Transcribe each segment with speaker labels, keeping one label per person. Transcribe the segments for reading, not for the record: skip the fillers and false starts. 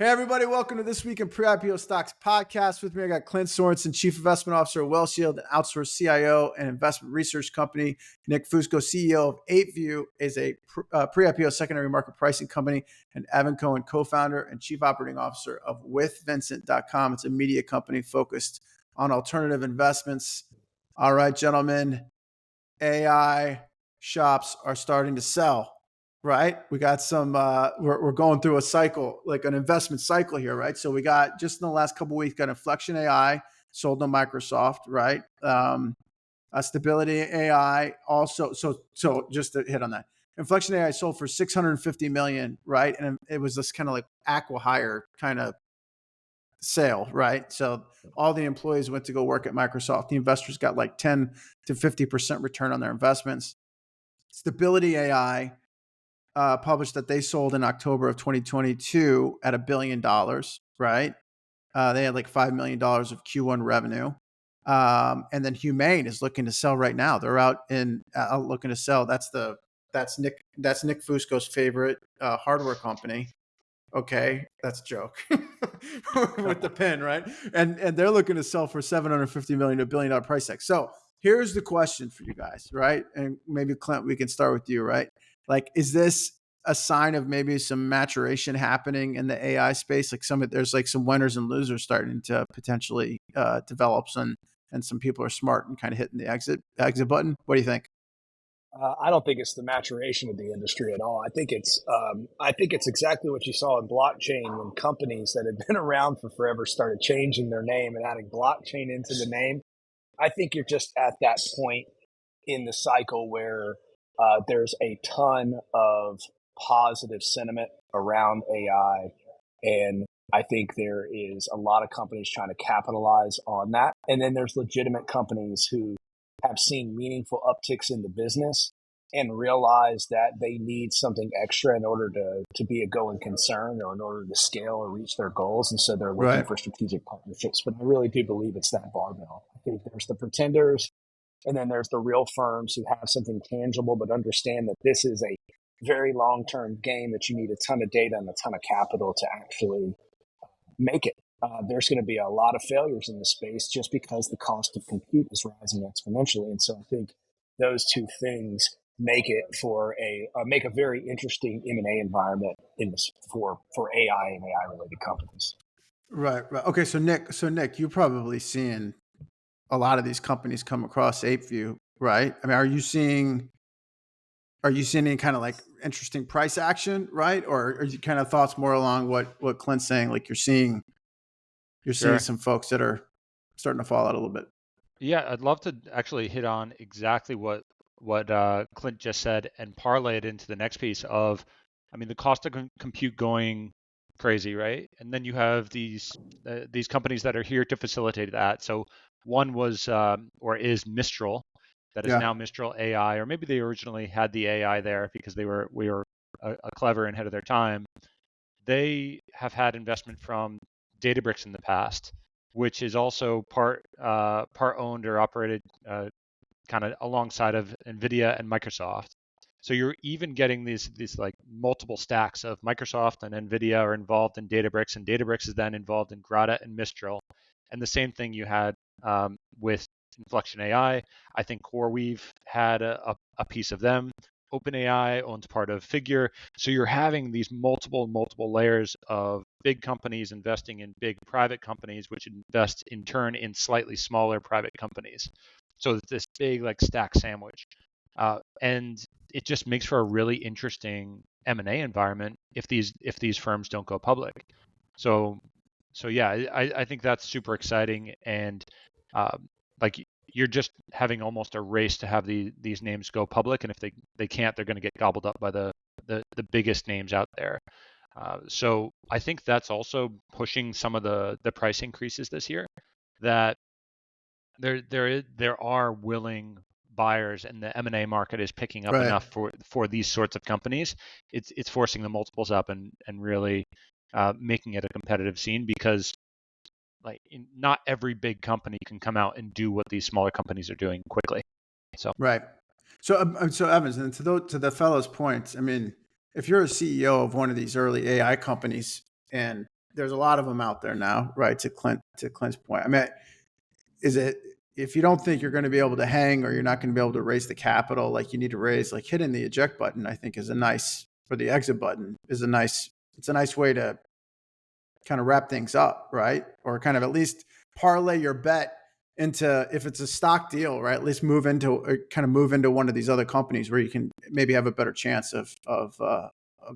Speaker 1: Hey, everybody. Welcome to This Week in Pre-IPO Stocks podcast. With me, I got Clint Sorensen, Chief Investment Officer of WellShield, an outsourced CIO and investment research company. Nick Fusco, CEO of 8View, is a pre-IPO secondary market pricing company, and Evan Cohen, co-founder and Chief Operating Officer of WithVincent.com. It's a media company focused on alternative investments. All right, gentlemen, AI shops are starting to sell. Right. We got some, we're going through a cycle, like an investment cycle here. Right. So we got just in the last couple of weeks, got Inflection AI sold to Microsoft. Right. Stability AI also. So just to hit on that, Inflection AI sold for $650 million. Right. And it was this kind of like acqui-hire kind of sale. Right. So all the employees went to go work at Microsoft. The investors got like 10 to 50% return on their investments. Stability AI published that they sold in October of 2022 at $1 billion, right? They had like $5 million of Q1 revenue. And then Humane is looking to sell right now. They're out looking to sell. That's Nick Fusco's favorite hardware company. Okay, that's a joke with the pen, right? And they're looking to sell for $750 million to $1 billion price tag. So here's the question for you guys, right? And maybe Clint, we can start with you, right? Like, is this a sign of maybe some maturation happening in the AI space? Like there's like some winners and losers starting to potentially develop, and some people are smart and kind of hitting the exit button. What do you think?
Speaker 2: I don't think it's the maturation of the industry at all. I think it's exactly what you saw in blockchain when companies that had been around for forever started changing their name and adding blockchain into the name. I think you're just at that point in the cycle where there's a ton of positive sentiment around AI. And I think there is a lot of companies trying to capitalize on that. And then there's legitimate companies who have seen meaningful upticks in the business and realize that they need something extra in order to be a going concern or in order to scale or reach their goals. And so they're looking for strategic partnerships. But I really do believe it's that barbell. I think there's the pretenders, and then there's the real firms who have something tangible but understand that this is a very long-term game that you need a ton of data and a ton of capital to actually make it. There's going to be a lot of failures in the space just because the cost of compute is rising exponentially. And so I think those two things make a very interesting M&A environment for AI and AI related companies.
Speaker 1: Right. Okay. So Nick, you're probably seeing a lot of these companies come across 8View, right? I mean, are you seeing any kind of like interesting price action, right? Or are you kind of thoughts more along what Clint's saying? Like you're seeing some folks that are starting to fall out a little bit.
Speaker 3: Yeah, I'd love to actually hit on exactly what Clint just said and parlay it into the next piece of, I mean, the cost of compute going crazy, right? And then you have these companies that are here to facilitate that. So one was or is Mistral, that is now Mistral AI, or maybe they originally had the AI there because we were clever and ahead of their time. They have had investment from Databricks in the past, which is also part owned or operated kind of alongside of NVIDIA and Microsoft. So you're even getting these like multiple stacks of Microsoft and NVIDIA are involved in Databricks, and Databricks is then involved in Groq and Mistral. And the same thing you had with Inflection AI. I think CoreWeave had a piece of them. OpenAI owns part of Figure. So you're having these multiple layers of big companies investing in big private companies, which invest in turn in slightly smaller private companies. So it's this big like stack sandwich. And it just makes for a really interesting M&A environment if these firms don't go public. So yeah, I think that's super exciting. And like you're just having almost a race to have these names go public, and if they can't, they're going to get gobbled up by the biggest names out there. So I think that's also pushing some of the price increases this year. That there are willing buyers, and the M&A market is picking up enough for these sorts of companies. It's forcing the multiples up and really making it a competitive scene, because like not every big company can come out and do what these smaller companies are doing quickly. So
Speaker 1: Evans, and to the fellow's points, I mean, if you're a CEO of one of these early AI companies and there's a lot of them out there now, right? To Clint's point. I mean, is it, if you don't think you're going to be able to hang or you're not going to be able to raise the capital like you need to raise, like hitting the eject button, I think is a nice, or the exit button is a nice, it's a nice way to kind of wrap things up, right? Or kind of at least parlay your bet into, if it's a stock deal, right? At least move into one of these other companies where you can maybe have a better chance of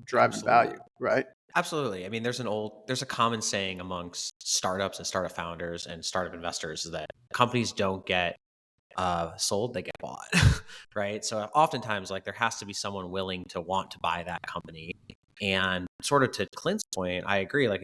Speaker 1: driving
Speaker 4: Absolutely.
Speaker 1: value, right?
Speaker 4: Absolutely. I mean, there's a common saying amongst startups and startup founders and startup investors that companies don't get sold, they get bought, right? So oftentimes, like, there has to be someone willing to want to buy that company. And sort of to Clint's point, I agree. Like,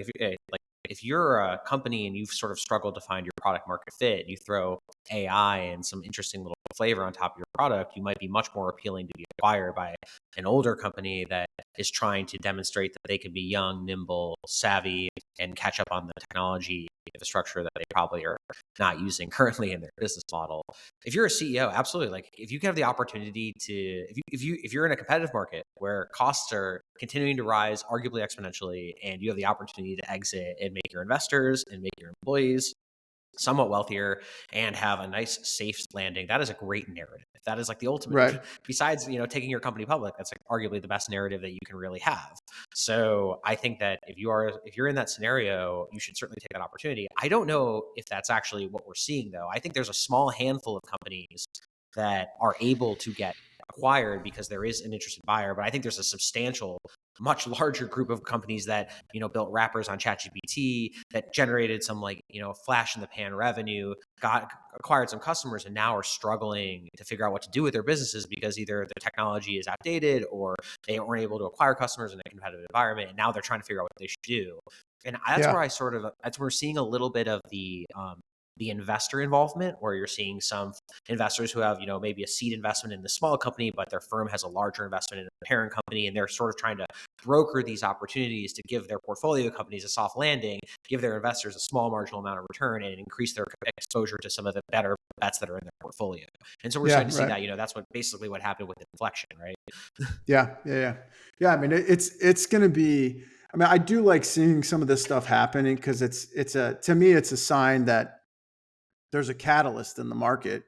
Speaker 4: if you're a company and you've sort of struggled to find your product market fit, you throw AI and some interesting little flavor on top of your product, you might be much more appealing to be acquired by an older company that is trying to demonstrate that they can be young, nimble, savvy, and catch up on the technology infrastructure that they probably are not using currently in their business model. If you're a CEO, absolutely. Like, if you have the opportunity to, if you're in a competitive market where costs are continuing to rise arguably exponentially, and you have the opportunity to exit and make your investors and make your employees somewhat wealthier and have a nice safe landing, that is a great narrative. That is like the ultimate,
Speaker 1: Right.
Speaker 4: Besides, taking your company public, that's like arguably the best narrative that you can really have. So I think that if you're in that scenario, you should certainly take that opportunity. I don't know if that's actually what we're seeing, though. I think there's a small handful of companies that are able to get acquired because there is an interested buyer, but I think there's a substantial, much larger group of companies that, built wrappers on ChatGPT, that generated some, like, flash in the pan revenue, acquired some customers, and now are struggling to figure out what to do with their businesses because either their technology is outdated or they weren't able to acquire customers in a competitive environment, and now they're trying to figure out what they should do. And that's where that's where we're seeing a little bit of the investor involvement, where you're seeing some investors who have, maybe a seed investment in the small company, but their firm has a larger investment in a parent company, and they're sort of trying to broker these opportunities to give their portfolio companies a soft landing, give their investors a small marginal amount of return, and increase their exposure to some of the better bets that are in their portfolio. And so we're starting to see that, that's basically what happened with Inflection, right?
Speaker 1: Yeah. I mean, it's going to be, I mean, I do like seeing some of this stuff happening because to me, it's a sign that there's a catalyst in the market.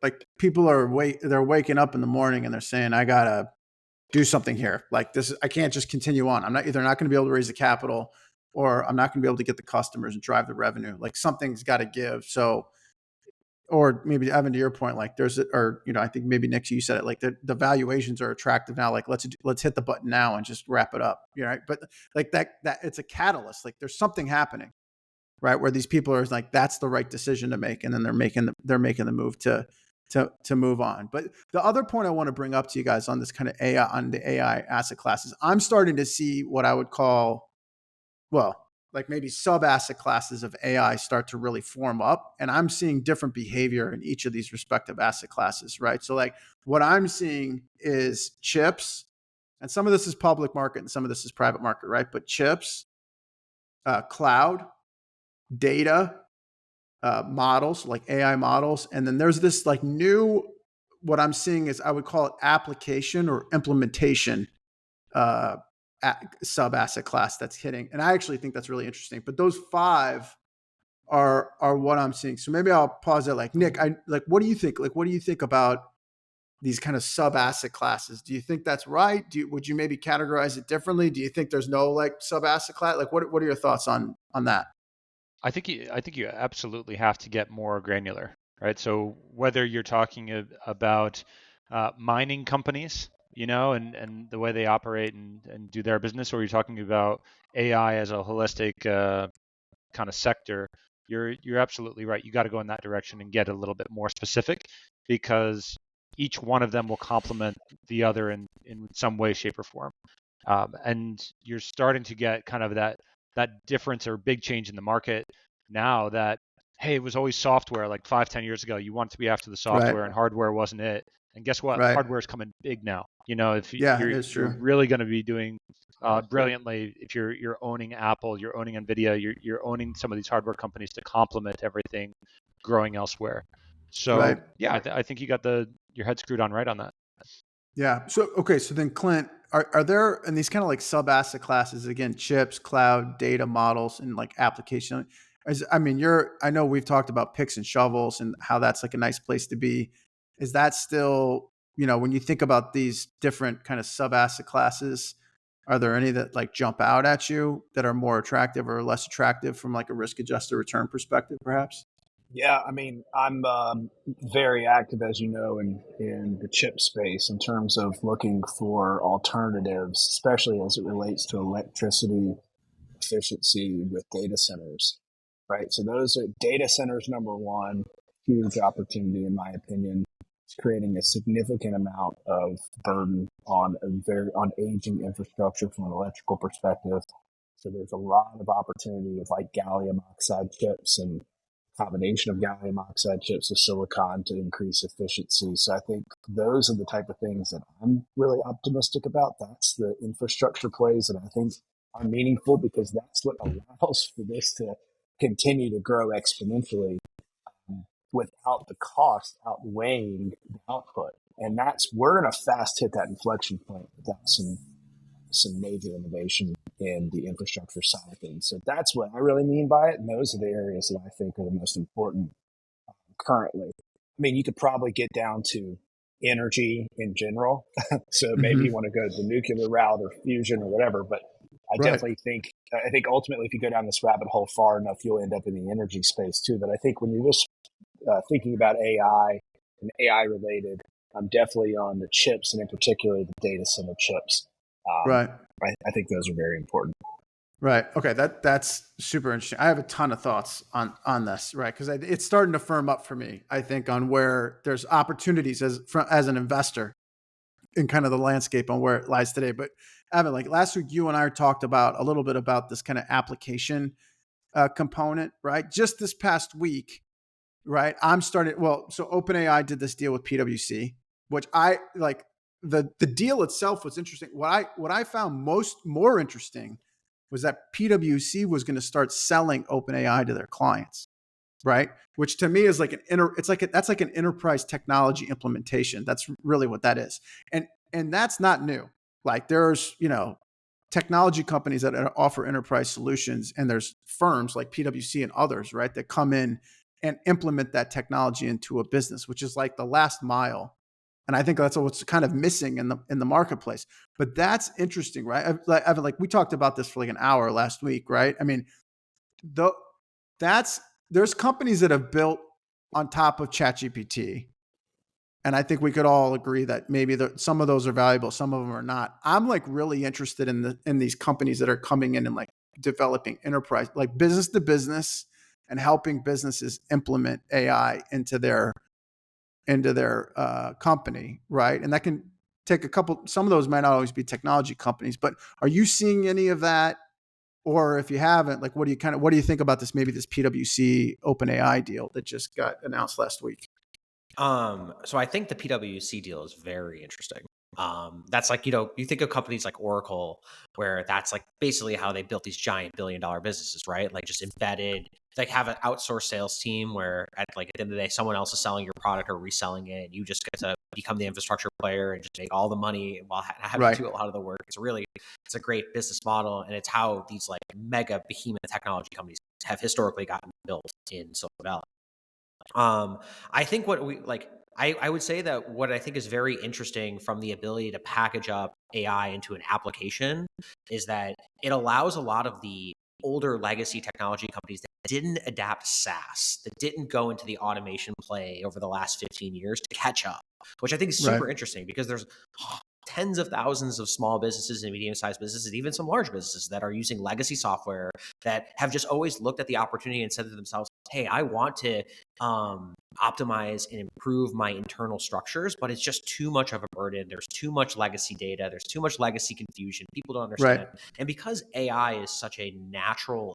Speaker 1: Like, people they're waking up in the morning and they're saying, I gotta do something here. Like, this, I can't just continue on. I'm not going to be able to raise the capital, or I'm not going to be able to get the customers and drive the revenue. Like, something's got to give. So, or maybe Evan, to your point, like I think maybe Nick, you said it, like the valuations are attractive now. Like, let's hit the button now and just wrap it up. Right. But like that it's a catalyst. Like, there's something happening, right? Where these people are like, that's the right decision to make. And then they're making the move to move on. But the other point I want to bring up to you guys on this kind of AI, on the AI asset classes, I'm starting to see what I would call, well, like maybe sub asset classes of AI start to really form up. And I'm seeing different behavior in each of these respective asset classes, right? So like what I'm seeing is chips, and some of this is public market and some of this is private market, right? But chips, cloud, data, models, like AI models. And then there's this like new, what I'm seeing is, I would call it application or implementation sub asset class that's hitting. And I actually think that's really interesting. But those five are what I'm seeing. So maybe I'll pause it. Like, Nick, what do you think? Like, what do you think about these kind of sub asset classes? Do you think that's right? Would you maybe categorize it differently? Do you think there's no like sub asset class? Like, what are your thoughts on that?
Speaker 3: I think you absolutely have to get more granular, right? So whether you're talking about mining companies, and the way they operate and do their business, or you're talking about AI as a holistic kind of sector, you're absolutely right. You got to go in that direction and get a little bit more specific, because each one of them will complement the other in some way, shape, or form. And you're starting to get kind of that difference or big change in the market now, that, hey, it was always software like 5-10 years ago. You want to be after the software, and hardware wasn't it. And guess what? Hardware is coming big now. If you're really going to be doing brilliantly, if you're owning Apple, you're owning Nvidia, you're owning some of these hardware companies to complement everything growing elsewhere. So I think you got your head screwed on right on that.
Speaker 1: Yeah. So, okay. So then, Clint, are there in these kind of like sub asset classes, again, chips, cloud, data models, and like application? I know we've talked about picks and shovels and how that's like a nice place to be. Is that still, when you think about these different kind of sub asset classes, are there any that like jump out at you that are more attractive or less attractive from like a risk adjusted return perspective, perhaps?
Speaker 2: Yeah, I mean, I'm very active, as you know, in the chip space in terms of looking for alternatives, especially as it relates to electricity efficiency with data centers, right? So those are data centers, number one, huge opportunity, in my opinion. It's creating a significant amount of burden on aging infrastructure from an electrical perspective. So there's a lot of opportunity with like gallium oxide chips and combination of gallium oxide chips with silicon to increase efficiency. So I think those are the type of things that I'm really optimistic about. That's the infrastructure plays that I think are meaningful because that's what allows for this to continue to grow exponentially without the cost outweighing the output. And we're going to fast hit that inflection point without some major innovation in the infrastructure side of things. So that's what I really mean by it. And those are the areas that I think are the most important currently. I mean, you could probably get down to energy in general. So maybe you want to go the nuclear route or fusion or whatever, but I definitely think ultimately if you go down this rabbit hole far enough, you'll end up in the energy space too. But I think when you're just thinking about AI and AI related, I'm definitely on the chips and in particular the data center chips.
Speaker 1: Right.
Speaker 2: I think those are very important.
Speaker 1: Right. Okay. That's super interesting. I have a ton of thoughts on this, right? Because it's starting to firm up for me. I think on where there's opportunities as an investor in kind of the landscape on where it lies today. But Evan, like last week, you and I talked about a little bit about this kind of application component, right? Just this past week, right? So OpenAI did this deal with PwC, which I like. The deal itself was interesting. What I found more interesting was that PwC was going to start selling OpenAI to their clients, right? Which to me is like that's like an enterprise technology implementation. That's really what that is. And that's not new. Like there's, technology companies that offer enterprise solutions, and there's firms like PwC and others, right, that come in and implement that technology into a business, which is like the last mile. And I think that's what's kind of missing in the marketplace. But that's interesting, right? Evan, like we talked about this for like an hour last week, right? I mean, there's companies that have built on top of ChatGPT, and I think we could all agree that maybe some of those are valuable, some of them are not. I'm like really interested in these companies that are coming in and like developing enterprise, like business to business, and helping businesses implement AI into their company, right? And that can take some of those might not always be technology companies, but are you seeing any of that? Or if you haven't, like, what do you think about this, maybe this PwC OpenAI deal that just got announced last week?
Speaker 4: So I think the PwC deal is very interesting. That's like, you think of companies like Oracle, where that's like basically how they built these giant billion-dollar businesses, right? Like just embedded, like have an outsourced sales team where at the end of the day, someone else is selling your product or reselling it. And you just get to become the infrastructure player and just make all the money while having to do a lot of the work. It's a great business model. And it's how these like mega behemoth technology companies have historically gotten built in Silicon Valley. I think what we like, I would say that what I think is very interesting from the ability to package up AI into an application is that it allows a lot of the older legacy technology companies that didn't adapt SaaS, that didn't go into the automation play over the last 15 years to catch up, which I think is super interesting because there's tens of thousands of small businesses and medium-sized businesses, and even some large businesses that are using legacy software that have just always looked at the opportunity and said to themselves, hey, I want to optimize and improve my internal structures, but it's just too much of a burden. There's too much legacy data. There's too much legacy confusion. People don't understand. And because AI is such a natural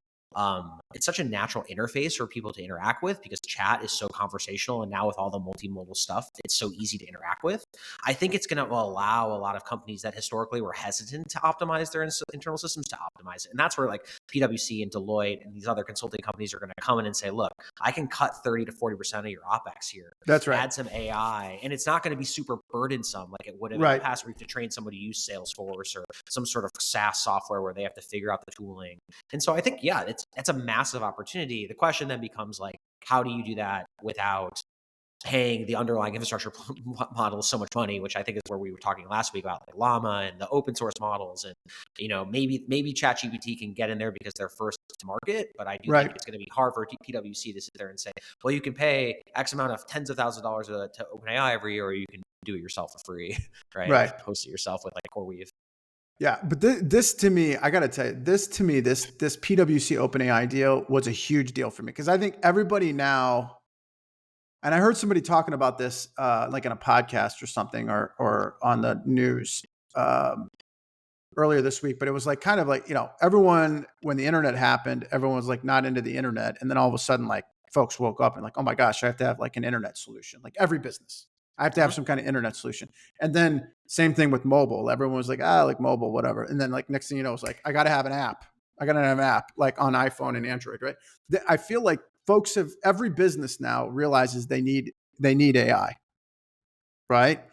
Speaker 4: it's such a natural interface for people to interact with because chat is so conversational. And now with all the multimodal stuff, it's so easy to interact with. I think it's going to allow a lot of companies that historically were hesitant to optimize their internal systems to optimize it. And that's where like PwC and Deloitte and these other consulting companies are going to come in and say, look, I can cut 30 to 40% of your OpEx here.
Speaker 1: That's right.
Speaker 4: Add some AI. And it's not going to be super burdensome like it would have in the past where you have to train somebody to use Salesforce or some sort of SaaS software where they have to figure out the tooling. And so I think, yeah, it's a massive opportunity. The question then becomes like, how do you do that without paying the underlying infrastructure models so much money, which I think is where we were talking last week about like Llama and the open source models. And, you know, maybe ChatGPT can get in there because they're first to market, but I do think it's going to be hard for PwC to sit there and say, well, you can pay X amount of tens of thousands of dollars to OpenAI every year, or you can do it yourself for free, right? Host it yourself with like CoreWeave.
Speaker 1: Yeah, but this to me, I got to tell you, this PwC OpenAI deal was a huge deal for me because I think everybody now, and I heard somebody talking about this like in a podcast or something or on the news earlier this week, but it was like kind of like, you know, everyone, when the internet happened, everyone was like not into the internet. And then all of a sudden, like folks woke up and like, oh my gosh, I have to have like an internet solution, like every business. I have to have some kind of internet solution. And then same thing with mobile. Everyone was like, like mobile, whatever. And then like next thing you know, it's like, I got to have an app. I got to have an app like on iPhone and Android, right? I feel like folks have, every business now realizes they need AI, right?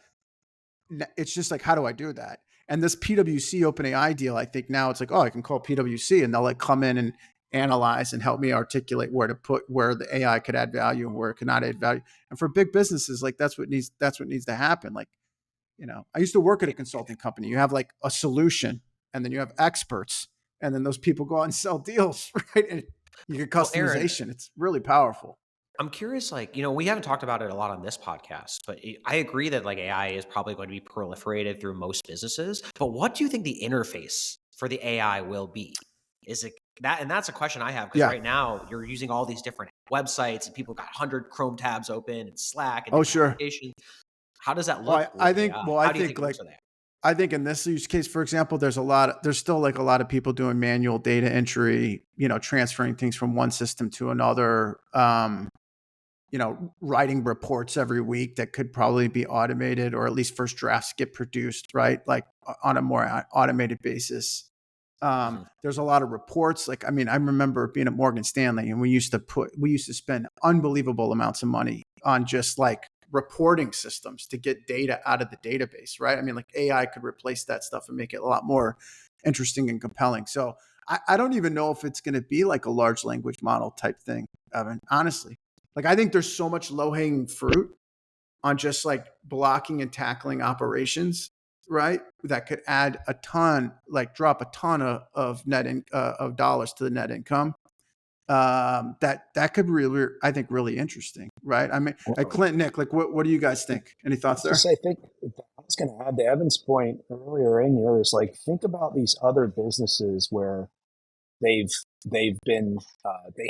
Speaker 1: It's just like, how do I do that? And this PwC OpenAI deal, I think now it's like, oh, I can call PwC and they'll like come in and analyze and help me articulate where the AI could add value and where it could not add value. And for big businesses, like that's what needs to happen. Like, you know, I used to work at a consulting company. You have like a solution and then you have experts and then those people go out and sell deals, right? And you get customization. Aaron, it's really powerful.
Speaker 4: I'm curious, like, you know, we haven't talked about it a lot on this podcast, but I agree that like AI is probably going to be proliferated through most businesses. But what do you think the interface for the AI will be? Is it that? And that's a question I have because right now you're using all these different websites and people got 100 Chrome tabs open and Slack and applications. How does that look?
Speaker 1: I think in this use case, for example, there's still like a lot of people doing manual data entry, you know, transferring things from one system to another, you know, writing reports every week that could probably be automated or at least first drafts get produced, right? Like on a more automated basis. There's a lot of reports. Like, I mean, I remember being at Morgan Stanley and we used to spend unbelievable amounts of money on just like reporting systems to get data out of the database, right? I mean, like AI could replace that stuff and make it a lot more interesting and compelling. So I don't even know if it's going to be like a large language model type thing, Evan, honestly. Like, I think there's so much low-hanging fruit on just like blocking and tackling operations, right? That could add a ton, like drop a ton of of dollars to the net income. That could really, I think, really interesting, right? I mean, like Clint, Nick, like what do you guys think? Any thoughts there?
Speaker 2: I think I was going to add to Evan's point earlier in yours. Like, think about these other businesses where they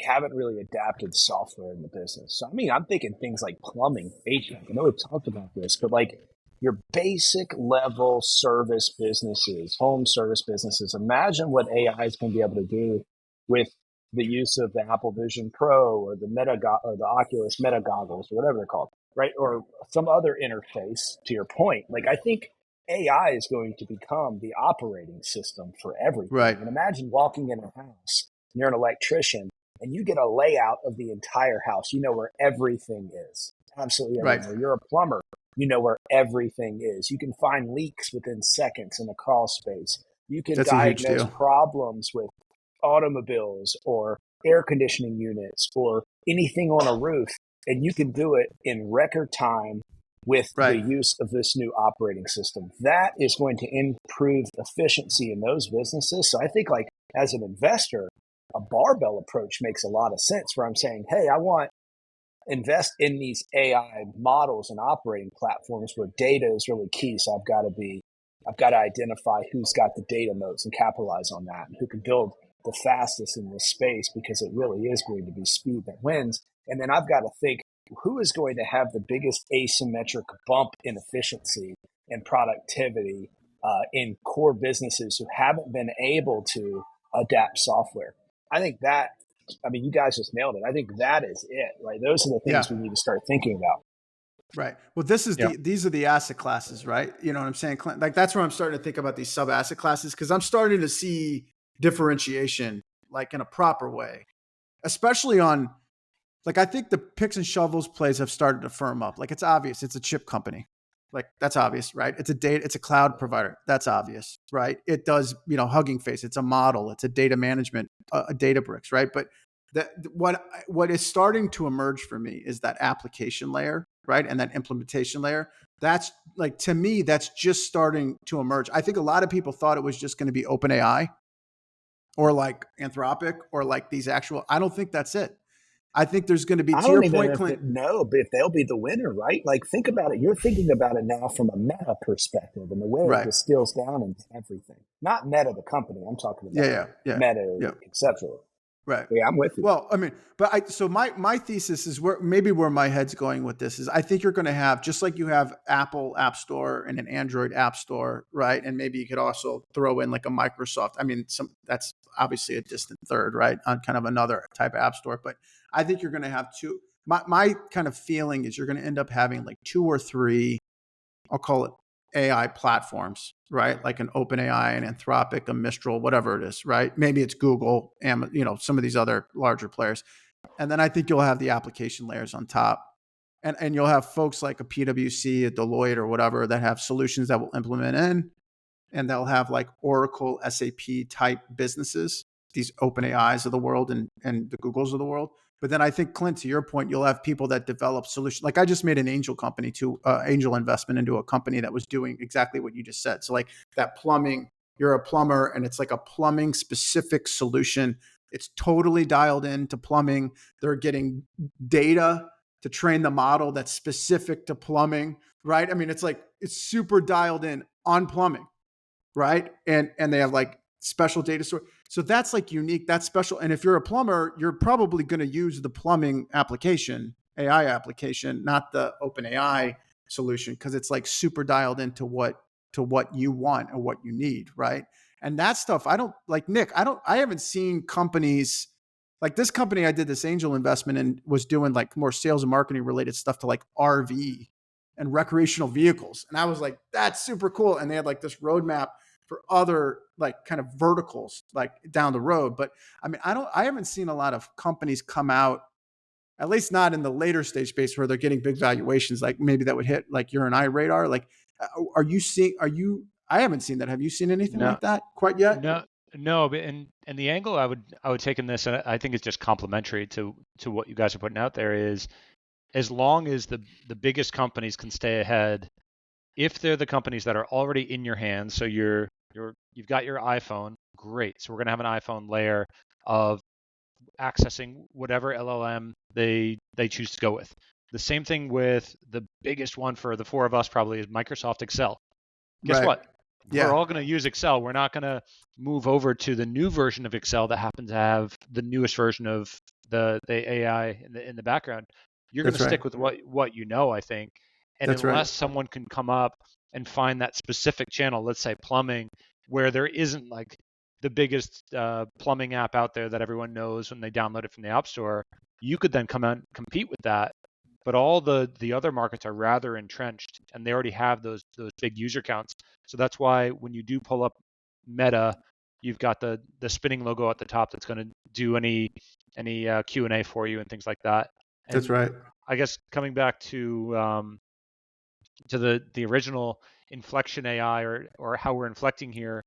Speaker 2: haven't really adapted software in the business. So, I mean, I'm thinking things like plumbing, HVAC. I know we've talked about this, but like your basic level service businesses, home service businesses, imagine what AI is going to be able to do with the use of the Apple Vision Pro or the the Oculus Meta goggles or whatever they're called, right? Or some other interface. To your point, like I think AI is going to become the operating system for everything.
Speaker 1: Right.
Speaker 2: And imagine walking in a house, and you're an electrician, and you get a layout of the entire house. You know where everything is. Absolutely everywhere. Right. You're a plumber. You know where everything is. You can find leaks within seconds in a crawl space. You can diagnose problems with automobiles or air conditioning units or anything on a roof. And you can do it in record time with the use of this new operating system. That is going to improve efficiency in those businesses. So I think like as an investor, a barbell approach makes a lot of sense where I'm saying, hey, I want to invest in these AI models and operating platforms where data is really key. So I've got to identify who's got the data moats and capitalize on that and who can build the fastest in this space because it really is going to be speed that wins. And then I've got to think, who is going to have the biggest asymmetric bump in efficiency and productivity in core businesses who haven't been able to adapt software? I think that I mean, you guys just nailed it. I think that is it, right? Those are the things we need to start thinking about.
Speaker 1: Right. Well, these are the asset classes, right? You know what I'm saying, Clint? Like that's where I'm starting to think about these sub asset classes because I'm starting to see differentiation like in a proper way, especially on like I think the picks and shovels plays have started to firm up. Like it's obvious, it's a chip company. Like that's obvious, right? It's a cloud provider. That's obvious, right? It does, Hugging Face. It's a model. It's a data management, a Databricks, right? But what is starting to emerge for me is that application layer, right? And that implementation layer. That's like, to me, that's just starting to emerge. I think a lot of people thought it was just going to be OpenAI or like Anthropic or like these actual, I don't think that's it. I think there's going to be,
Speaker 2: I
Speaker 1: to
Speaker 2: don't
Speaker 1: your
Speaker 2: even
Speaker 1: point, Clint.
Speaker 2: know if they'll be the winner, right? Like, think about it. You're thinking about it now from a meta perspective and the way it distills down into everything. Not Meta, the company. I'm talking about Meta conceptually.
Speaker 1: Right.
Speaker 2: Yeah, I'm with you.
Speaker 1: Well, I mean, but so my thesis is where my head's going with this is I think you're going to have, just like you have Apple App Store and an Android App Store, right? And maybe you could also throw in like a Microsoft. I mean, that's obviously a distant third, right? On kind of another type of app store. But I think you're going to have two. My kind of feeling is you're going to end up having like two or three, I'll call it AI platforms, right? Like an OpenAI, an Anthropic, a Mistral, whatever it is, right? Maybe it's Google, some of these other larger players. And then I think you'll have the application layers on top. And you'll have folks like a PwC, a Deloitte or whatever that have solutions that will implement in. And they'll have like Oracle, SAP type businesses, these OpenAIs of the world and the Googles of the world. But then I think, Clint, to your point, you'll have people that develop solutions. Like I just made an angel investment into a company that was doing exactly what you just said. So like that plumbing, you're a plumber and it's like a plumbing specific solution. It's totally dialed into plumbing. They're getting data to train the model that's specific to plumbing, right? I mean, it's super dialed in on plumbing, right? And they have like special data store. So that's like unique, that's special. And if you're a plumber, you're probably going to use the plumbing application, AI application, not the OpenAI solution, because it's like super dialed into what you want or what you need, right? And that stuff, I don't like, Nick, I haven't seen companies like this company I did this angel investment in was doing like more sales and marketing related stuff to like RV and recreational vehicles. And I was like, that's super cool. And they had like this roadmap for other like kind of verticals like down the road. But I mean, I haven't seen a lot of companies come out, at least not in the later stage space where they're getting big valuations. Like maybe that would hit like your and I radar. Like, I haven't seen that. Have you seen anything like that quite yet?
Speaker 3: No, but and the angle I would take in this, and I think it's just complementary to what you guys are putting out there, is as long as the biggest companies can stay ahead, if they're the companies that are already in your hands, so you've got your iPhone, great. So we're gonna have an iPhone layer of accessing whatever LLM they choose to go with. The same thing with the biggest one for the four of us probably is Microsoft Excel. Guess what? We're all going to use Excel. We're not going to move over to the new version of Excel that happens to have the newest version of the AI in the background. You're going to stick with what you know, I think. And unless someone can come up and find that specific channel, let's say plumbing, where there isn't like the biggest plumbing app out there that everyone knows when they download it from the App Store, you could then come out and compete with that. But all the other markets are rather entrenched, and they already have those big user counts. So that's why when you do pull up Meta, you've got the spinning logo at the top that's going to do any Q&A for you and things like that. And
Speaker 1: that's right.
Speaker 3: I guess coming back to the original Inflection AI or how we're inflecting here,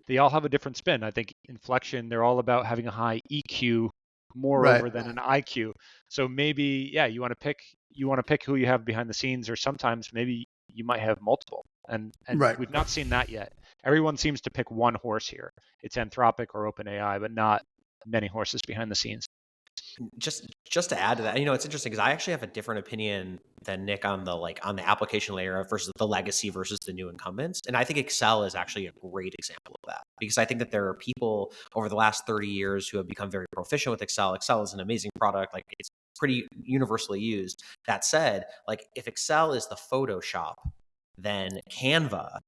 Speaker 3: they all have a different spin. I think Inflection, they're all about having a high EQ moreover than an IQ. So maybe, you want to pick who you have behind the scenes, or sometimes maybe you might have multiple. And we've not seen that yet. Everyone seems to pick one horse here. It's Anthropic or OpenAI, but not many horses behind the scenes.
Speaker 4: Just to add to that, it's interesting because I actually have a different opinion than Nick on the application layer versus the legacy versus the new incumbents. And I think Excel is actually a great example of that, because I think that there are people over the last 30 years who have become very proficient with Excel. Excel is an amazing product. Like, it's pretty universally used. That said, like, if Excel is the Photoshop, then Canva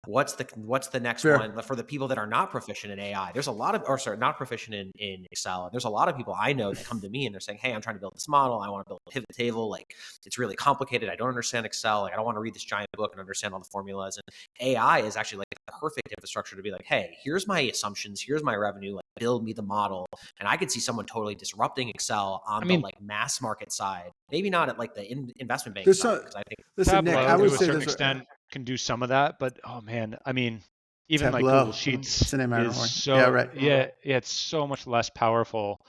Speaker 4: What's the next
Speaker 1: Fair.
Speaker 4: one for the people that are not proficient in AI? There's a lot of, or sorry, not proficient in Excel. There's a lot of people I know that come to me and they're saying, hey, I'm trying to build this model. I want to build a pivot table. Like, it's really complicated. I don't understand Excel. Like, I don't want to read this giant book and understand all the formulas. And AI is actually like the perfect infrastructure to be like, hey, here's my assumptions. Here's my revenue. Like, build me the model. And I could see someone totally disrupting Excel on the like mass market side. Maybe not at like the investment bank side. Because I think
Speaker 1: listen, Nick,
Speaker 3: Tableau,
Speaker 1: I would
Speaker 3: to a
Speaker 1: say
Speaker 3: certain
Speaker 1: this
Speaker 3: extent, can do some of that, but oh man, I mean, even like
Speaker 1: Tableau.
Speaker 3: Google Sheets
Speaker 1: It's the name I
Speaker 3: is
Speaker 1: remember.
Speaker 3: so
Speaker 1: Yeah, right.
Speaker 3: yeah, it's so much less powerful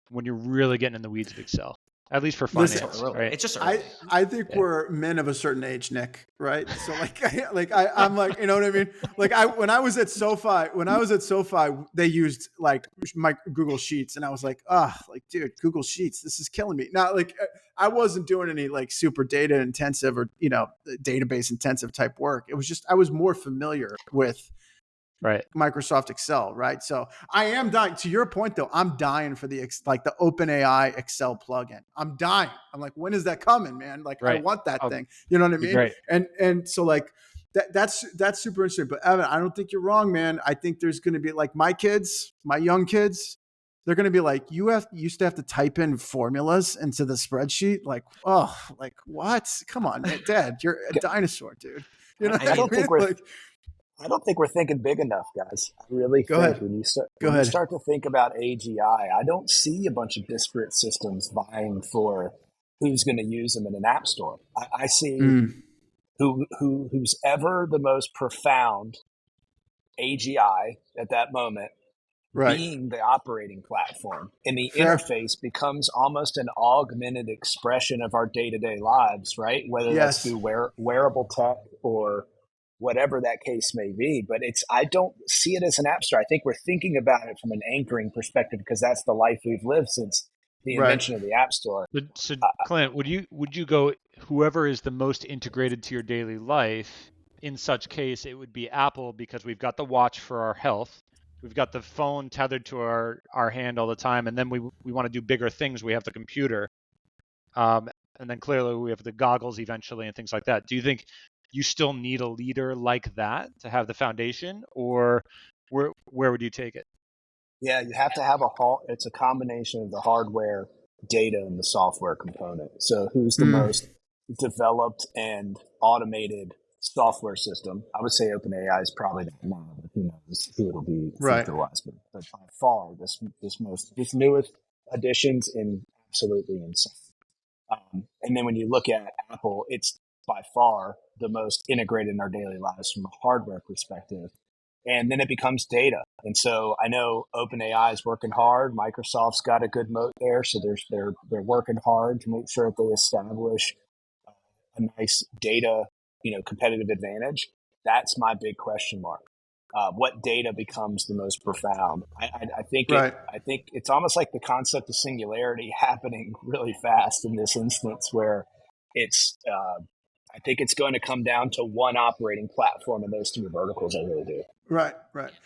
Speaker 3: when you're really getting in the weeds of Excel. At least for finance, right?
Speaker 4: It's just early.
Speaker 1: I think we're men of a certain age, Nick, right? So I'm like, you know what I mean? Like when I was at SoFi, they used like my Google Sheets, and I was like, like dude, Google Sheets, this is killing me. Now, like I wasn't doing any like super data intensive or database intensive type work. It was just I was more familiar with Microsoft Excel, right? So I am dying. To your point, though, I'm dying for the OpenAI Excel plugin. I'm dying. I'm like, when is that coming, man? Like, I want that thing. You know what I mean?
Speaker 3: Great.
Speaker 1: And so like that's super interesting. But Evan, I don't think you're wrong, man. I think there's going to be like my young kids. They're going to be like, you used to have to type in formulas into the spreadsheet. Like, oh, like what? Come on, man. Dad, you're a dinosaur, dude. You know,
Speaker 2: I don't think we're thinking big enough, guys. I really think when you start to think about AGI, I don't see a bunch of disparate systems vying for who's going to use them in an app store. I see who's ever the most profound AGI at that moment being the operating platform. And the interface becomes almost an augmented expression of our day-to-day lives, right? Whether that's through wearable tech or whatever that case may be. But I don't see it as an app store. I think we're thinking about it from an anchoring perspective because that's the life we've lived since the invention of the app store.
Speaker 3: So Clint, would you go whoever is the most integrated to your daily life? In such case, it would be Apple because we've got the watch for our health. We've got the phone tethered to our hand all the time. And then we want to do bigger things. We have the computer. And then clearly we have the goggles eventually and things like that. Do you think you still need a leader like that to have the foundation, or where would you take it?
Speaker 2: Yeah, you have to have it's a combination of the hardware, data, and the software component. So who's the most developed and automated software system? I would say OpenAI is probably that now, but who knows who it'll be future-wise. But by far, this newest additions in absolutely insane. And then when you look at Apple, it's by far the most integrated in our daily lives from a hardware perspective. And then it becomes data. And so I know OpenAI is working hard. Microsoft's got a good moat there. So they're working hard to make sure that they establish a nice data, competitive advantage. That's my big question mark. What data becomes the most profound? I think it's almost like the concept of singularity happening really fast in this instance where it's, I think it's going to come down to one operating platform in those two verticals. I really do.
Speaker 1: Right.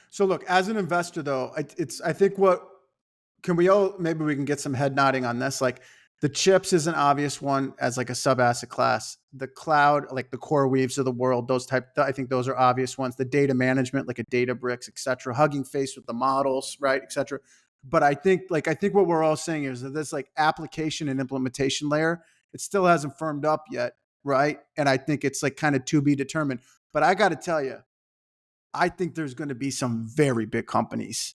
Speaker 1: So look, as an investor though, I think maybe we can get some head nodding on this. Like the chips is an obvious one as like a sub asset class. The cloud, like the CoreWeaves of the world, I think those are obvious ones. The data management, like a Databricks, et cetera, hugging face with the models, right, et cetera. But I think what we're all saying is that this like application and implementation layer, it still hasn't firmed up yet, right? And I think it's like kind of to be determined. But I got to tell you, I think there's going to be some very big companies.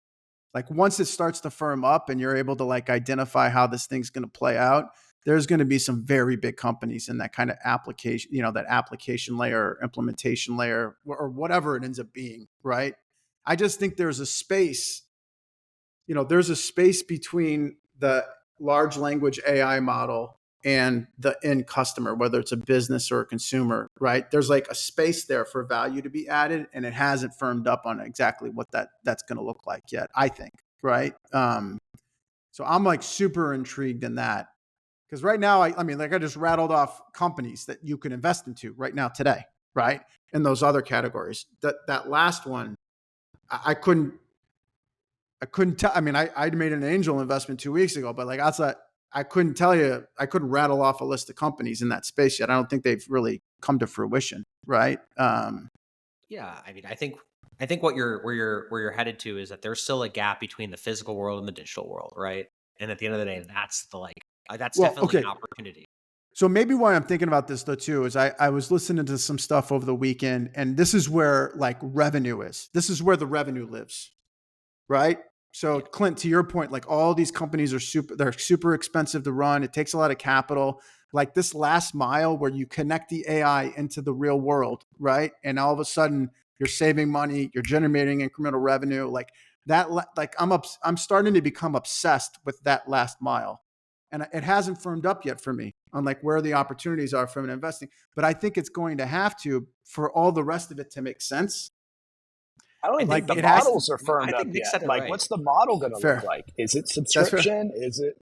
Speaker 1: Like once it starts to firm up and you're able to like identify how this thing's going to play out, there's going to be some very big companies in that kind of application, that application layer, implementation layer, or whatever it ends up being, right? I just think there's a space between the large language AI model and the end customer, whether it's a business or a consumer, right? There's like a space there for value to be added, and it hasn't firmed up on exactly what that's going to look like yet, I think, right? So I'm like super intrigued in that because right now, I mean, like I just rattled off companies that you can invest into right now today, right? In those other categories. That last one, I couldn't tell. I mean, I made an angel investment 2 weeks ago, but like outside, I couldn't tell you, I couldn't rattle off a list of companies in that space yet. I don't think they've really come to fruition, right?
Speaker 4: Yeah, I mean, I think where you're headed to is that there's still a gap between the physical world and the digital world, right? And at the end of the day, that's the that's
Speaker 1: Well,
Speaker 4: definitely
Speaker 1: okay.
Speaker 4: an opportunity.
Speaker 1: So maybe why I'm thinking about this though too is I was listening to some stuff over the weekend, and this is where like revenue is. This is where the revenue lives, right? So
Speaker 4: Yeah.
Speaker 1: Clint, to your point, like all these companies they're super expensive to run. It takes a lot of capital. Like this last mile where you connect the AI into the real world, right? And all of a sudden you're saving money, you're generating incremental revenue. Like that, like I'm starting to become obsessed with that last mile. And it hasn't firmed up yet for me on like where the opportunities are from investing. But I think it's going to have to for all the rest of it to make sense.
Speaker 2: I don't
Speaker 4: I
Speaker 2: even
Speaker 4: think
Speaker 2: think the
Speaker 1: it has to,
Speaker 2: models are
Speaker 4: I
Speaker 2: firmed up
Speaker 4: think Nick
Speaker 2: yet.
Speaker 4: said it
Speaker 2: Like,
Speaker 4: right.
Speaker 2: what's the model going to look
Speaker 1: fair.
Speaker 2: like? Is it
Speaker 1: That's fair.
Speaker 2: subscription? Is it,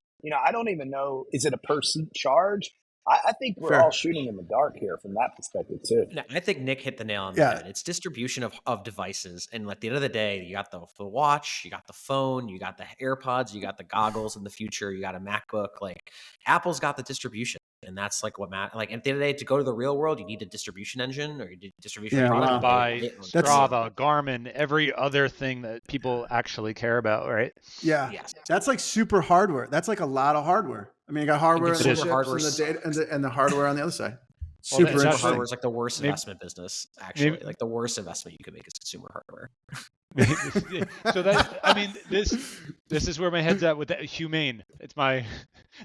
Speaker 2: I don't even know. Is it a per seat charge? I think we're all
Speaker 1: Fair.
Speaker 2: shooting in the dark here from that perspective too.
Speaker 4: No, I think Nick hit the nail on the
Speaker 1: Yeah.
Speaker 4: head. It's distribution of devices. And at the end of the day, you got the watch, you got the phone, you got the AirPods, you got the goggles in the future, you got a MacBook. Like Apple's got the distribution. And that's like what matters. Like at the end of the day, to go to the real world, you need a distribution engine or you need a distribution
Speaker 1: Yeah.
Speaker 4: product.
Speaker 3: Driven
Speaker 1: Wow.
Speaker 3: by
Speaker 1: That's
Speaker 3: Strava, Garmin, every other thing that people actually care about, right?
Speaker 1: Yeah,
Speaker 4: Yes.
Speaker 1: that's like super hardware. That's like a lot of hardware. I mean, you got hardware and the
Speaker 3: consumer
Speaker 1: chips
Speaker 4: hardware
Speaker 1: and the data and the hardware on the other side.
Speaker 3: Well,
Speaker 1: Super
Speaker 3: and
Speaker 4: consumer
Speaker 3: that's
Speaker 4: hardware
Speaker 1: interesting.
Speaker 4: is like the worst
Speaker 3: maybe,
Speaker 4: investment business, actually.
Speaker 3: maybe,
Speaker 4: Like the worst investment you could make is consumer hardware.
Speaker 3: so that I mean this is where my head's at with that Humane. It's my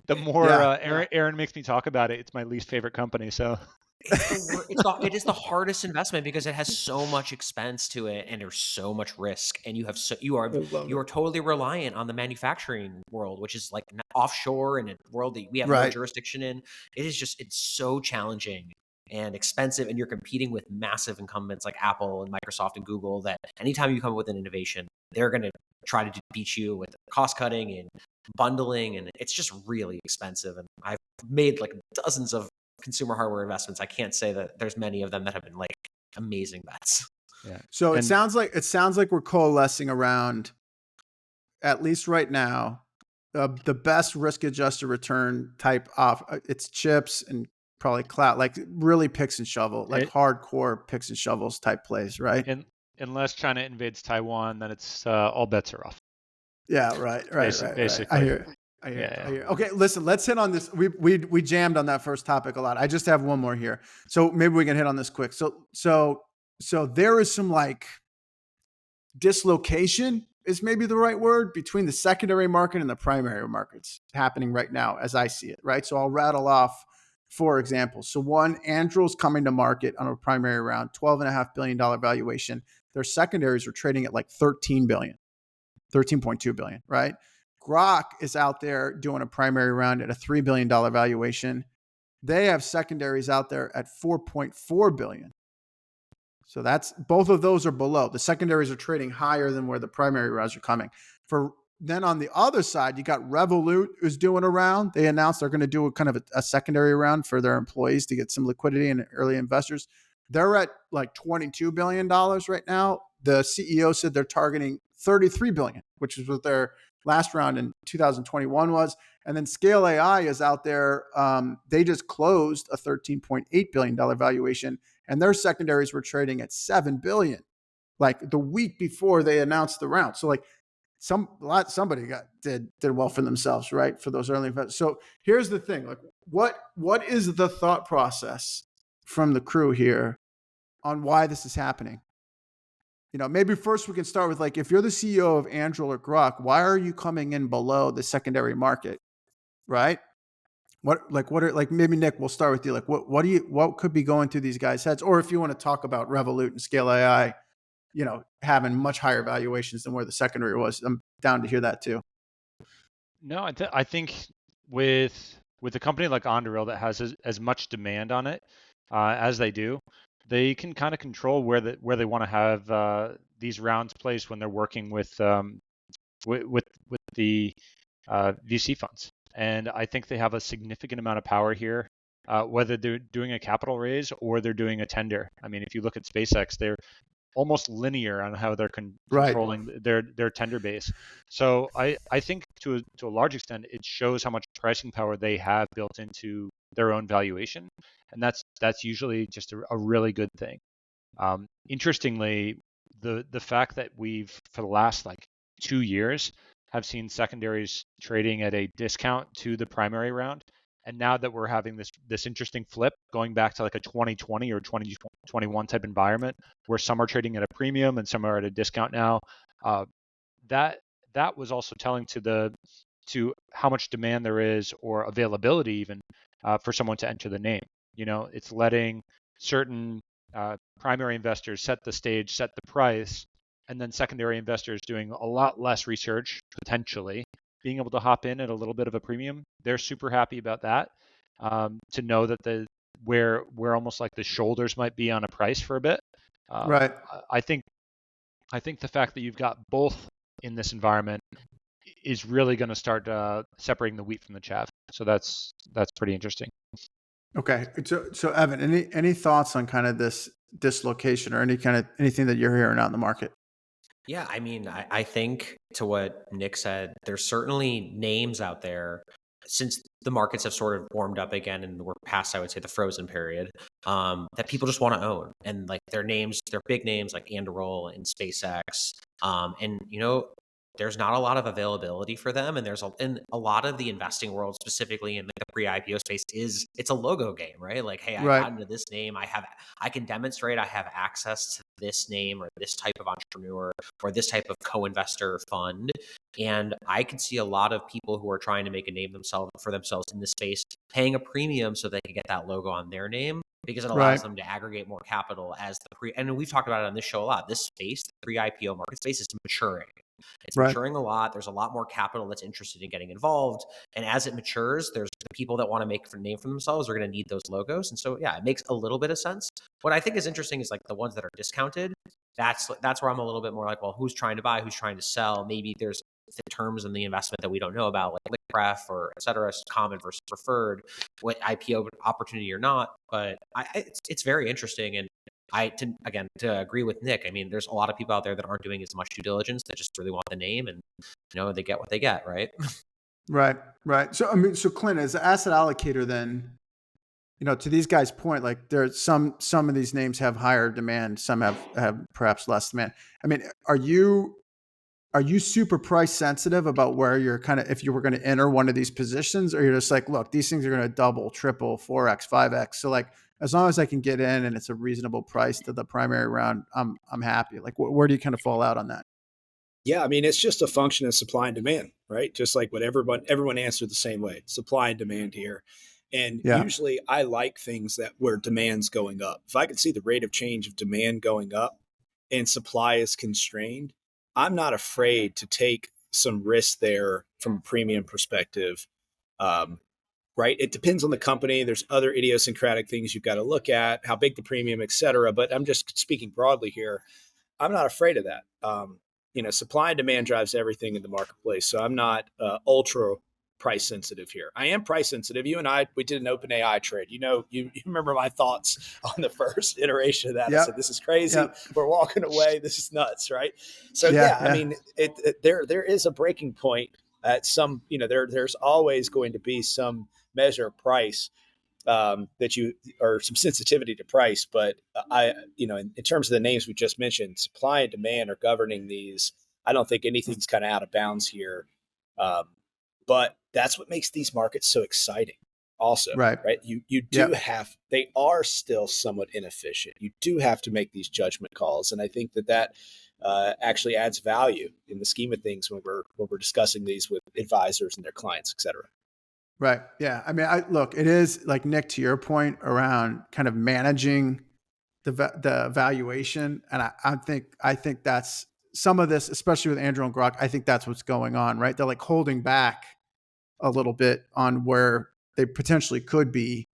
Speaker 3: the more
Speaker 1: Yeah.
Speaker 3: Aaron makes me talk about it, it's my least favorite company. So
Speaker 4: It is the hardest investment because it has so much expense to it and there's so much risk and you have you
Speaker 1: I love
Speaker 4: are
Speaker 1: it.
Speaker 4: totally reliant on the manufacturing world, which is like offshore and a world that we have no
Speaker 1: Right.
Speaker 4: jurisdiction in. It's so challenging and expensive, and you're competing with massive incumbents like Apple and Microsoft and Google that anytime you come up with an innovation, they're going to try to beat you with cost cutting and bundling, and it's just really expensive. And I've made like dozens of consumer hardware investments. I can't say that there's many of them that have been like amazing bets.
Speaker 3: yeah.
Speaker 1: So it
Speaker 3: And
Speaker 1: sounds like we're coalescing around, at least right now, the best risk adjusted return type off. It's chips and probably cloud, like really picks and shovel, like hardcore picks and shovels type plays, right?
Speaker 3: and unless China invades Taiwan, then it's all bets are off.
Speaker 1: Yeah, right.
Speaker 3: Basically.
Speaker 1: I hear it. I hear it. Okay, listen, let's hit on this. We jammed on that first topic a lot. I just have one more here. So maybe we can hit on this quick. So there is some like dislocation is maybe the right word between the secondary market and the primary markets happening right now as I see it, right? So I'll rattle off 4 examples. So one, Anduril's coming to market on a primary round, $12.5 billion valuation. Their secondaries are trading at like 13 billion. 13.2 billion, right? Groq is out there doing a primary round at a $3 billion valuation. They have secondaries out there at 4.4 billion. So that's both of those are below. The secondaries are trading higher than where the primary rounds are coming. For then on the other side, you got Revolut who's doing a round. They announced they're going to do a kind of a secondary round for their employees to get some liquidity and early investors. They're at like $22 billion right now. The CEO said they're targeting 33 billion, which is what their last round in 2021 was. And then Scale AI is out there. They just closed a $13.8 billion valuation, and their secondaries were trading at 7 billion, like the week before they announced the round. So like somebody did well for themselves, right? For those early investors. So here's the thing: like what is the thought process from the crew here on why this is happening? Maybe first we can start with like, if you're the CEO of Anduril or Groq, why are you coming in below the secondary market, right? Maybe Nick, we'll start with you. Like, what could be going through these guys' heads? Or if you want to talk about Revolut and Scale AI, having much higher valuations than where the secondary was, I'm down to hear that too.
Speaker 3: No, I think with a company like Anduril that has as much demand on it as they do, they can kind of control where they want to have these rounds placed when they're working with the VC funds. And I think they have a significant amount of power here, whether they're doing a capital raise or they're doing a tender. I mean, if you look at SpaceX, they're almost linear on how they're controlling their tender base. So I think to a large extent, it shows how much pricing power they have built into their own valuation. And that's usually just a really good thing. Interestingly, the fact that we've, for the last like 2 years, have seen secondaries trading at a discount to the primary round, and now that we're having this interesting flip going back to like a 2020 or 2021 type environment where some are trading at a premium and some are at a discount now, that was also telling to how much demand there is, or availability even, for someone to enter the name. It's letting certain primary investors set the stage, set the price, and then secondary investors doing a lot less research, potentially being able to hop in at a little bit of a premium. They're super happy about that, to know that where almost like the shoulders might be on a price for a bit.
Speaker 1: Right.
Speaker 3: I think the fact that you've got both in this environment is really going to start separating the wheat from the chaff. So that's pretty interesting.
Speaker 1: Okay. So Evan, any thoughts on kind of this dislocation or anything that you're hearing out in the market?
Speaker 4: Yeah, I mean, I think to what Nick said, there's certainly names out there since the markets have sort of warmed up again and we're past, I would say, the frozen period, that people just want to own. And like their names, they're big names like Anduril and SpaceX. And there's not a lot of availability for them, and and a lot of the investing world, specifically in like the pre-IPO space, it's a logo game, right? Like, hey, I
Speaker 1: Right.
Speaker 4: got into this name, I can demonstrate I have access to this name or this type of entrepreneur or this type of co-investor fund, and I could see a lot of people who are trying to make a name for themselves in this space paying a premium so they can get that logo on their name, because it allows
Speaker 1: Right.
Speaker 4: them to aggregate more capital as and we've talked about it on this show a lot. This space, the pre-IPO market space, is maturing. It's
Speaker 1: Right.
Speaker 4: maturing a lot. There's a lot more capital that's interested in getting involved. And as it matures, there's the people that want to make a name for themselves are going to need those logos. And so, yeah, it makes a little bit of sense. What I think is interesting is like the ones that are discounted. That's where I'm a little bit more like, well, who's trying to buy? Who's trying to sell? Maybe there's the terms in the investment that we don't know about, like pref or et cetera, common versus preferred, what IPO opportunity or not. But it's very interesting. And to agree with Nick, I mean, there's a lot of people out there that aren't doing as much due diligence, that just really want the name, and they get what they get, right?
Speaker 1: Right. Right. So, I mean, so Clint, as an asset allocator, then, to these guys' point, like there's some of these names have higher demand, some have perhaps less demand. I mean, are you super price sensitive about where you're kind of, if you were going to enter one of these positions, or you're just like, look, these things are going to double, triple, 4x, 5x. So like, as long as I can get in and it's a reasonable price to the primary round, I'm happy. Like, where do you kind of fall out on that?
Speaker 2: Yeah, I mean, it's just a function of supply and demand, right? Just like what everyone answered the same way, supply and demand here. And
Speaker 1: Yeah.
Speaker 2: usually I like things where demand's going up. If I can see the rate of change of demand going up and supply is constrained, I'm not afraid to take some risk there from a premium perspective. Right? It depends on the company. There's other idiosyncratic things you've got to look at, how big the premium, et cetera. But I'm just speaking broadly here. I'm not afraid of that. Supply and demand drives everything in the marketplace. So I'm not ultra price sensitive here. I am price sensitive. You and I, we did an open AI trade. You remember my thoughts on the first iteration of that.
Speaker 1: Yep.
Speaker 2: I said, this is crazy.
Speaker 1: Yep.
Speaker 2: We're walking away. This is nuts, right? So
Speaker 1: Yeah.
Speaker 2: I mean, there is a breaking point at some, there's always going to be some measure of price that you, or some sensitivity to price. But in terms of the names we just mentioned, supply and demand are governing these. I don't think anything's kind of out of bounds here. But that's what makes these markets so exciting also,
Speaker 1: Right.
Speaker 2: You do have, they are still somewhat inefficient. You do have to make these judgment calls. And I think that actually adds value in the scheme of things when we're discussing these with advisors and their clients, et cetera.
Speaker 1: Right. Yeah. I mean, look, it is like, Nick, to your point around kind of managing the valuation. And I think that's some of this, especially with Anduril and Groq, I think that's what's going on, right? They're like holding back a little bit on where they potentially could be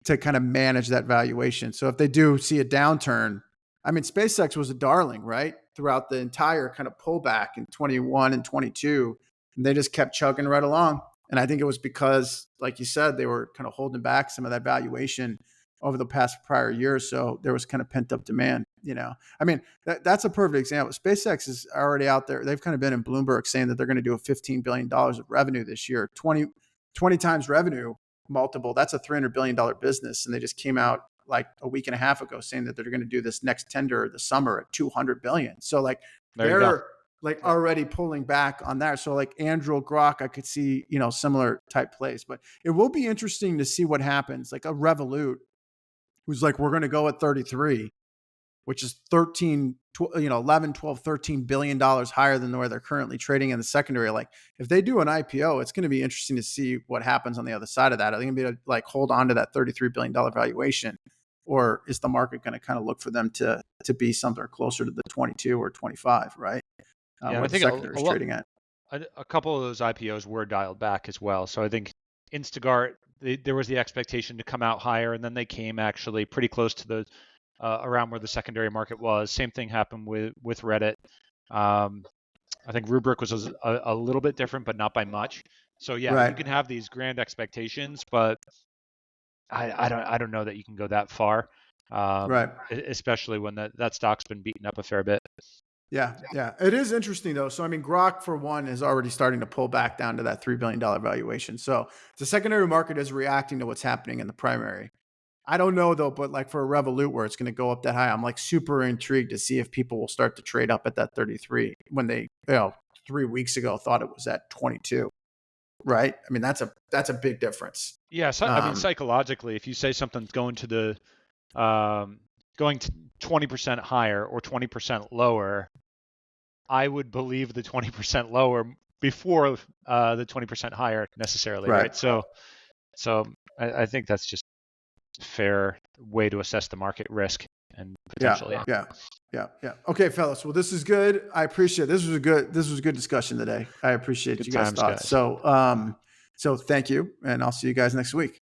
Speaker 1: to kind of manage that valuation. So if they do see a downturn, I mean, SpaceX was a darling, right? Throughout the entire kind of pullback in 21 and 22, and they just kept chugging right along. And I think it was because, like you said, they were kind of holding back some of that valuation over the past prior years. So there was kind of pent up demand, I mean, that's a perfect example. SpaceX is already out there. They've kind of been in Bloomberg saying that they're going to do a $15 billion of revenue this year, 20 times revenue multiple. That's a $300 billion business. And they just came out like a week and a half ago saying that they're going to do this next tender this summer at 200 billion. So like they're like already pulling back on that. So like Anduril, Groq, I could see, similar type plays, but it will be interesting to see what happens. Like a Revolut who's like, we're going to go at 33, which is 11, 12, $13 billion higher than where they're currently trading in the secondary. Like if they do an IPO, it's going to be interesting to see what happens on the other side of that. Are they going to be able to like hold on to that $33 billion valuation? Or is the market going to kind of look for them to be somewhere closer to the 22 or 25, right?
Speaker 3: Yeah,
Speaker 1: where
Speaker 3: I think
Speaker 1: the secondary is trading at.
Speaker 3: A couple of those IPOs were dialed back as well. So I think Instacart, there was the expectation to come out higher, and then they came actually pretty close to the around where the secondary market was. Same thing happened with Reddit. I think Rubrik was a little bit different, but not by much. So yeah,
Speaker 1: Right.
Speaker 3: you can have these grand expectations, but I don't know that you can go that far.
Speaker 1: Right.
Speaker 3: Especially when that stock's been beaten up a fair bit.
Speaker 1: Yeah. It is interesting though. So I mean, Groq for one is already starting to pull back down to that $3 billion valuation. So the secondary market is reacting to what's happening in the primary. I don't know though, but like for a Revolut where it's going to go up that high, I'm like super intrigued to see if people will start to trade up at that 33 when they, 3 weeks ago thought it was at 22. Right. I mean, that's a big difference.
Speaker 3: Yeah. So, I mean, psychologically, if you say something's going to 20% higher or 20% lower, I would believe the 20% lower before the 20% higher necessarily. Right. So I think that's just a fair way to assess the market risk and potentially.
Speaker 1: Yeah. Okay, fellas. Well, this is good. I appreciate it. This was a good discussion today. I appreciate you guys' thoughts. Guys. So thank you, and I'll see you guys next week.